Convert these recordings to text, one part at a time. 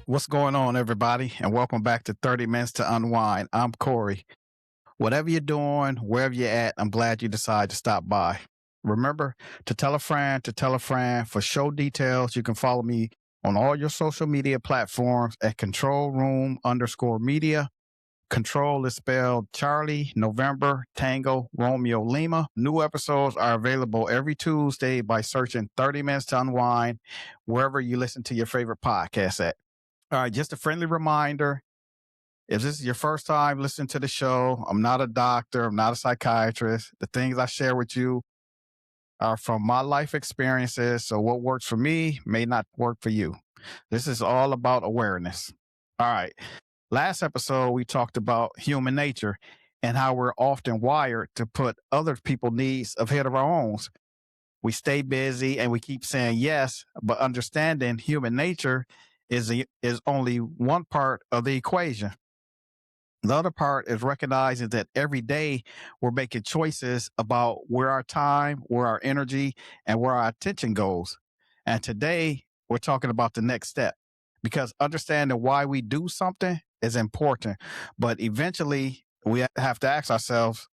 What's going on, everybody? And welcome back to 30 Minutes to Unwind. I'm Corey. Whatever you're doing, wherever you're at, I'm glad you decided to stop by. Remember to tell a friend to tell a friend. For show details, you can follow me on all your social media platforms at controlroom_media. Control is spelled Charlie, November, Tango, Romeo, Lima. New episodes are available every Tuesday by searching 30 Minutes to Unwind wherever you listen to your favorite podcast at. All right, just a friendly reminder. If this is your first time listening to the show, I'm not a doctor. I'm not a psychiatrist. The things I share with you are from my life experiences. So what works for me may not work for you. This is all about awareness. All right. Last episode, we talked about human nature and how we're often wired to put other people's needs ahead of our own. We stay busy and we keep saying yes, but understanding human nature is only one part of the equation. The other part is recognizing that every day we're making choices about where our time, where our energy, and where our attention goes. And today we're talking about the next step, because understanding why we do something is important. But eventually we have to ask ourselves,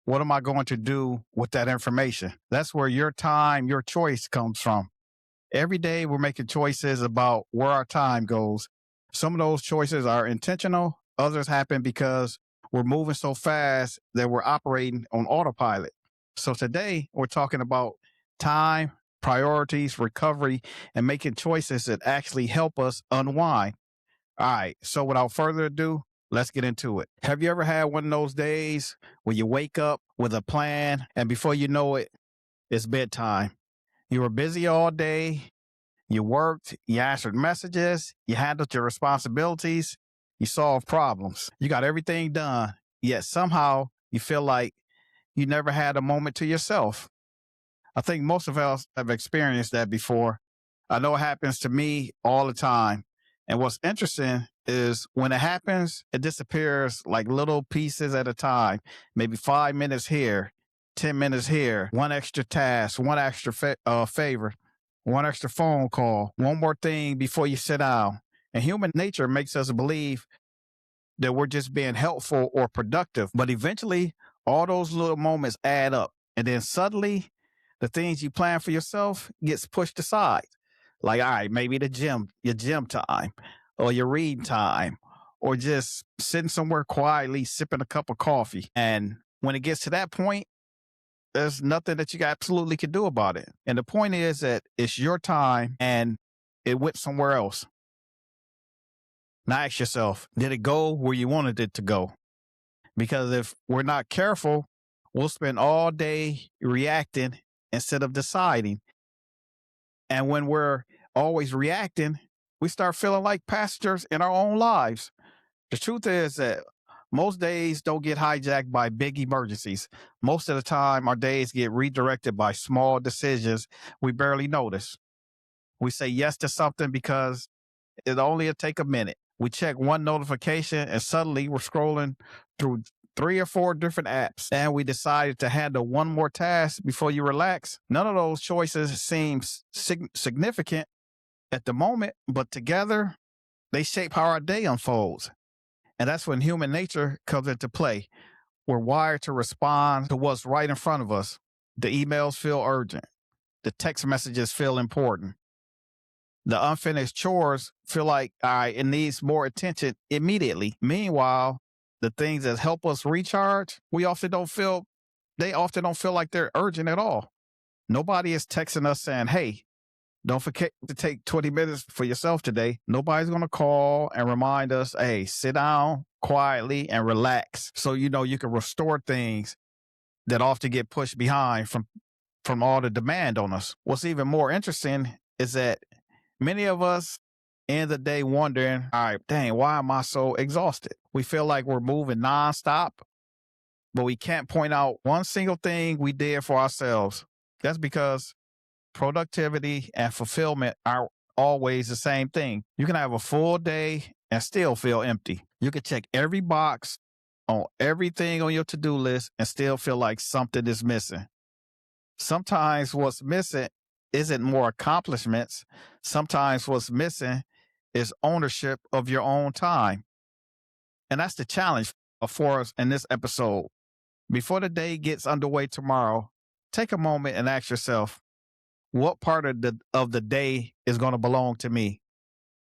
what am I going to do with that information? That's where your time, your choice comes from. Every day we're making choices about where our time goes. Some of those choices are intentional. Others happen because we're moving so fast that we're operating on autopilot. So today we're talking about time, priorities, recovery, and making choices that actually help us unwind. All right. So without further ado, let's get into it. Have you ever had one of those days where you wake up with a plan and before you know it, it's bedtime? You were busy all day. You worked, you answered messages, you handled your responsibilities, you solved problems. You got everything done, yet somehow you feel like you never had a moment to yourself. I think most of us have experienced that before. I know it happens to me all the time. And what's interesting is when it happens, it disappears like little pieces at a time, maybe 5 minutes here, 10 minutes here, one extra task, one extra favor, one extra phone call, one more thing before you sit down. And human nature makes us believe that we're just being helpful or productive. But eventually, all those little moments add up. And then suddenly, the things you plan for yourself gets pushed aside. Like, all right, maybe your gym time, or your read time, or just sitting somewhere quietly sipping a cup of coffee. And when it gets to that point, there's nothing that you absolutely can do about it. And the point is that it's your time and it went somewhere else. Now ask yourself, did it go where you wanted it to go? Because if we're not careful, we'll spend all day reacting instead of deciding. And when we're always reacting, we start feeling like passengers in our own lives. The truth is that most days don't get hijacked by big emergencies. Most of the time, our days get redirected by small decisions we barely notice. We say yes to something because it'll only take a minute. We check one notification and suddenly we're scrolling through 3 or 4 different apps, and we decided to handle one more task before you relax. None of those choices seem significant at the moment, but together they shape how our day unfolds. And that's when human nature comes into play. We're wired to respond to what's right in front of us. The emails feel urgent. The text messages feel important. The unfinished chores feel like, all right, it needs more attention immediately. Meanwhile, the things that help us recharge, they often don't feel like they're urgent at all. Nobody is texting us saying, hey, don't forget to take 20 minutes for yourself today. Nobody's going to call and remind us, hey, sit down quietly and relax. So, you can restore things that often get pushed behind from all the demand on us. What's even more interesting is that many of us end the day wondering, all right, dang, why am I so exhausted? We feel like we're moving nonstop, but we can't point out one single thing we did for ourselves. That's because productivity and fulfillment are always the same thing. You can have a full day and still feel empty. You can check every box on everything on your to-do list and still feel like something is missing. Sometimes what's missing isn't more accomplishments. Sometimes what's missing is ownership of your own time. And that's the challenge for us in this episode. Before the day gets underway tomorrow, take a moment and ask yourself, what part of the day is going to belong to me?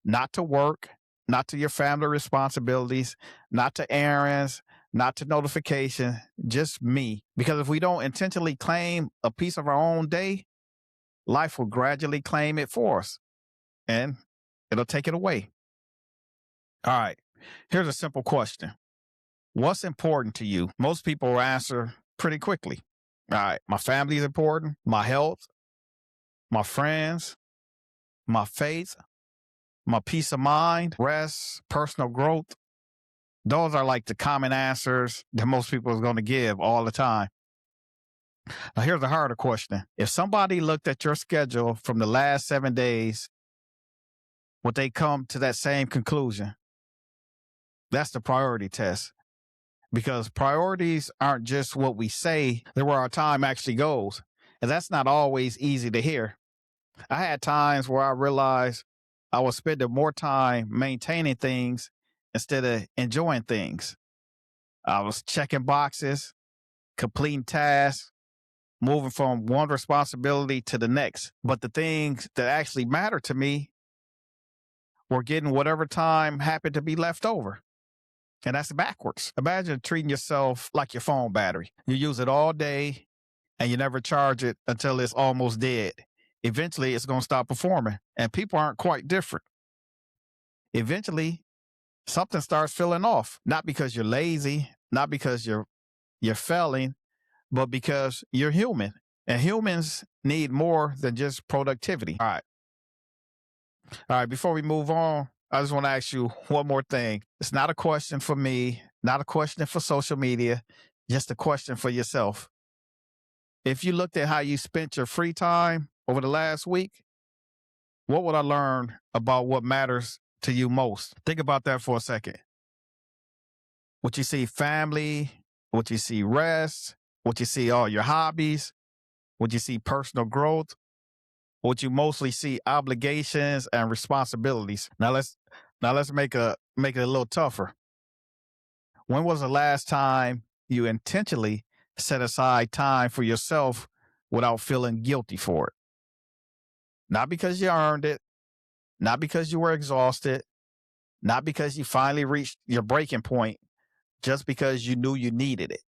Not to work, not to your family responsibilities, not to errands, not to notification, just me. Because if we don't intentionally claim a piece of our own day, life will gradually claim it for us and it'll take it away. All right, here's a simple question. What's important to you? Most people will answer pretty quickly. All right, my family is important, my health, my friends, my faith, my peace of mind, rest, personal growth. Those are like the common answers that most people are going to give all the time. Now, here's a harder question. If somebody looked at your schedule from the last 7 days, would they come to that same conclusion? That's the priority test. Because priorities aren't just what we say, they're where our time actually goes. And that's not always easy to hear. I had times where I realized I was spending more time maintaining things instead of enjoying things. I was checking boxes, completing tasks, moving from one responsibility to the next. But the things that actually mattered to me were getting whatever time happened to be left over. And that's backwards. Imagine treating yourself like your phone battery. You use it all day and you never charge it until it's almost dead. Eventually, it's going to stop performing. And people aren't quite different. Eventually, something starts filling off, not because you're lazy, not because you're failing, but because you're human. And humans need more than just productivity. All right. Before we move on, I just want to ask you one more thing. It's not a question for me, not a question for social media, just a question for yourself. If you looked at how you spent your free time over the last week, what would I learn about what matters to you most? Think about that for a second. Would you see family? Would you see rest? Would you see all your hobbies? Would you see personal growth? Would you mostly see obligations and responsibilities? Now let's make it a little tougher. When was the last time you intentionally set aside time for yourself without feeling guilty for it? Not because you earned it, not because you were exhausted, not because you finally reached your breaking point, just because you knew you needed it.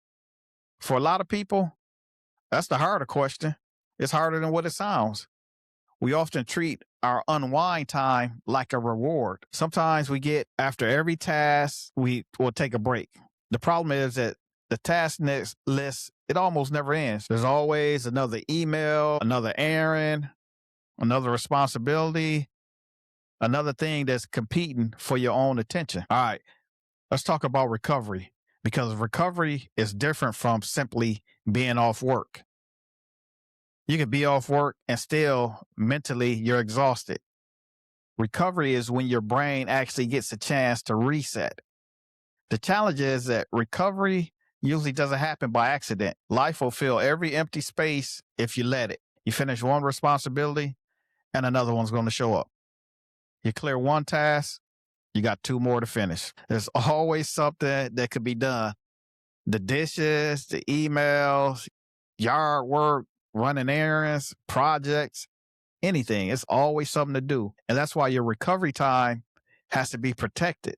For a lot of people, that's the harder question. It's harder than what it sounds. We often treat our unwind time like a reward. Sometimes we get after every task, we will take a break. The problem is that the task list, it almost never ends. There's always another email, another errand, another responsibility, another thing that's competing for your own attention. All right, let's talk about recovery, because recovery is different from simply being off work. You can be off work and still mentally you're exhausted. Recovery is when your brain actually gets a chance to reset. The challenge is that recovery usually doesn't happen by accident. Life will fill every empty space if you let it. You finish one responsibility and another one's going to show up. You clear one task, you got two more to finish. There's always something that could be done. The dishes, the emails, yard work, running errands, projects, anything. It's always something to do. And that's why your recovery time has to be protected.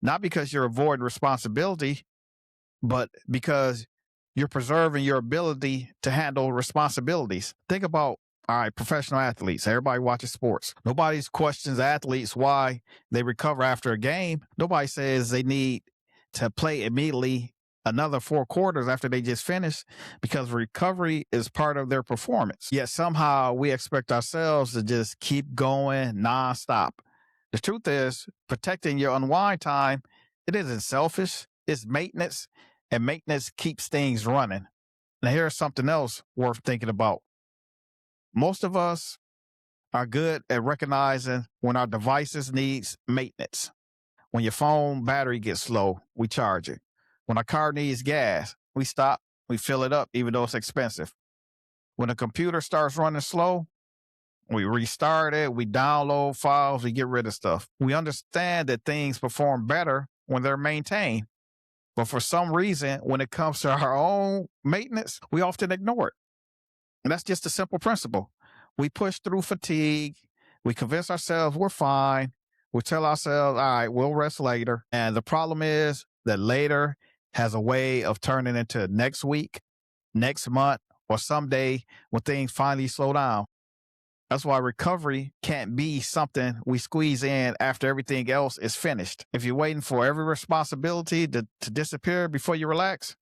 Not because you're avoiding responsibility, but because you're preserving your ability to handle responsibilities. Think about, all right, professional athletes. Everybody watches sports. Nobody questions athletes why they recover after a game. Nobody says they need to play immediately another 4 quarters after they just finished, because recovery is part of their performance. Yet somehow we expect ourselves to just keep going nonstop. The truth is, protecting your unwind time, it isn't selfish, it's maintenance, and maintenance keeps things running. Now, here's something else worth thinking about. Most of us are good at recognizing when our devices needs maintenance. When your phone battery gets low, we charge it. When our car needs gas, we stop, we fill it up, even though it's expensive. When a computer starts running slow, We restart it, we download files, we get rid of stuff. We understand that things perform better when they're maintained. But for some reason, when it comes to our own maintenance, we often ignore it. And that's just a simple principle. We push through fatigue. We convince ourselves we're fine. We tell ourselves, all right, we'll rest later. And the problem is that later has a way of turning into next week, next month, or someday when things finally slow down. That's why recovery can't be something we squeeze in after everything else is finished. If you're waiting for every responsibility to disappear before you relax,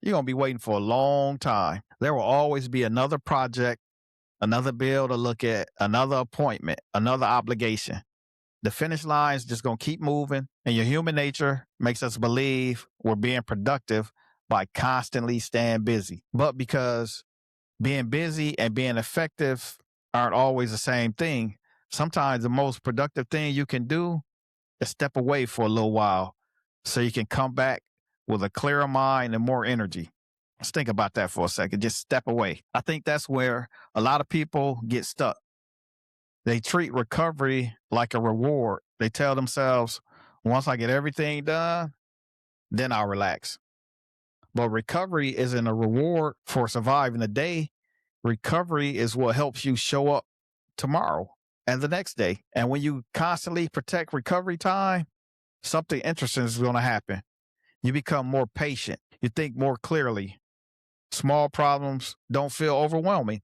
you're going to be waiting for a long time. There will always be another project, another bill to look at, another appointment, another obligation. The finish line is just going to keep moving, and your human nature makes us believe we're being productive by constantly staying busy. But because being busy and being effective aren't always the same thing, sometimes the most productive thing you can do is step away for a little while so you can come back with a clearer mind and more energy. Let's think about that for a second. Just step away. I think that's where a lot of people get stuck. They treat recovery like a reward. They tell themselves, once I get everything done, then I'll relax. But recovery isn't a reward for surviving the day. Recovery is what helps you show up tomorrow and the next day. And when you constantly protect recovery time, something interesting is going to happen. You become more patient. You think more clearly. Small problems don't feel overwhelming.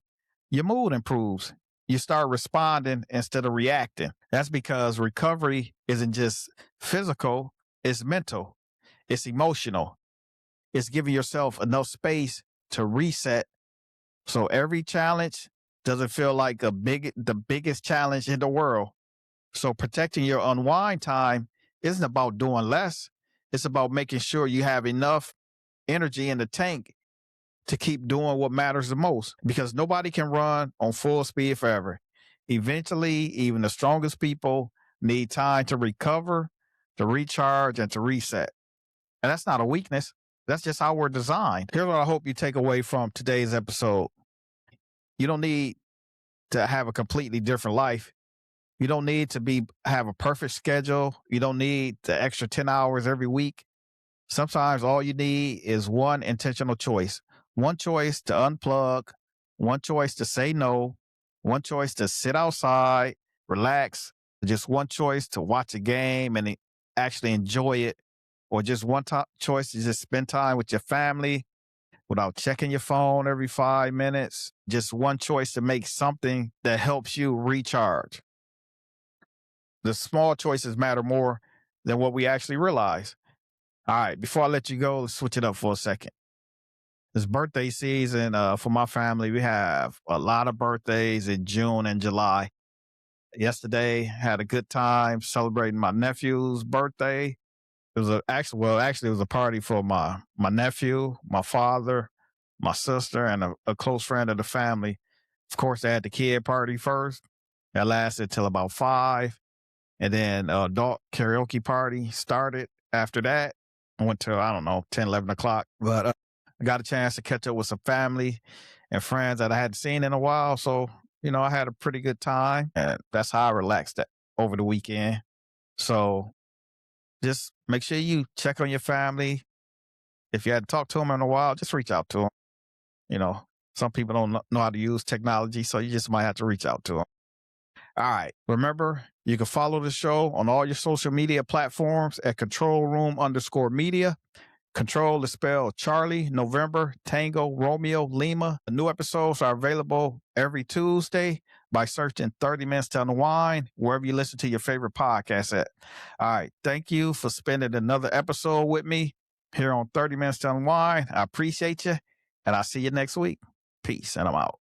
Your mood improves. You start responding instead of reacting. That's because recovery isn't just physical, it's mental, it's emotional. It's giving yourself enough space to reset so every challenge doesn't feel like the biggest challenge in the world. So protecting your unwind time isn't about doing less. It's about making sure you have enough energy in the tank to keep doing what matters the most, because nobody can run on full speed forever. Eventually, even the strongest people need time to recover, to recharge, and to reset. And that's not a weakness. That's just how we're designed. Here's what I hope you take away from today's episode. You don't need to have a completely different life. You don't need to have a perfect schedule. You don't need the extra 10 hours every week. Sometimes all you need is one intentional choice. One choice to unplug, one choice to say no, one choice to sit outside, relax, just one choice to watch a game and actually enjoy it, or just one choice to just spend time with your family without checking your phone every 5 minutes. Just one choice to make something that helps you recharge. The small choices matter more than what we actually realize. All right, before I let you go, let's switch it up for a second. It's birthday season for my family. We have a lot of birthdays in June and July. Yesterday, had a good time celebrating my nephew's birthday. It was actually it was a party for my nephew, my father, my sister, and a close friend of the family. Of course, they had the kid party first. That lasted till about 5. And then adult karaoke party started after that. I went till, I don't know, 10, 11 o'clock. But I got a chance to catch up with some family and friends that I hadn't seen in a while. So, I had a pretty good time. And that's how I relaxed over the weekend. So just make sure you check on your family. If you hadn't talked to them in a while, just reach out to them. Some people don't know how to use technology, so you just might have to reach out to them. All right. Remember, you can follow the show on all your social media platforms at controlroom_media. Control is spelled Charlie, November, Tango, Romeo, Lima. The new episodes are available every Tuesday by searching 30 Minutes to Unwind, wherever you listen to your favorite podcast at. All right. Thank you for spending another episode with me here on 30 Minutes to Unwind. I appreciate you, and I'll see you next week. Peace, and I'm out.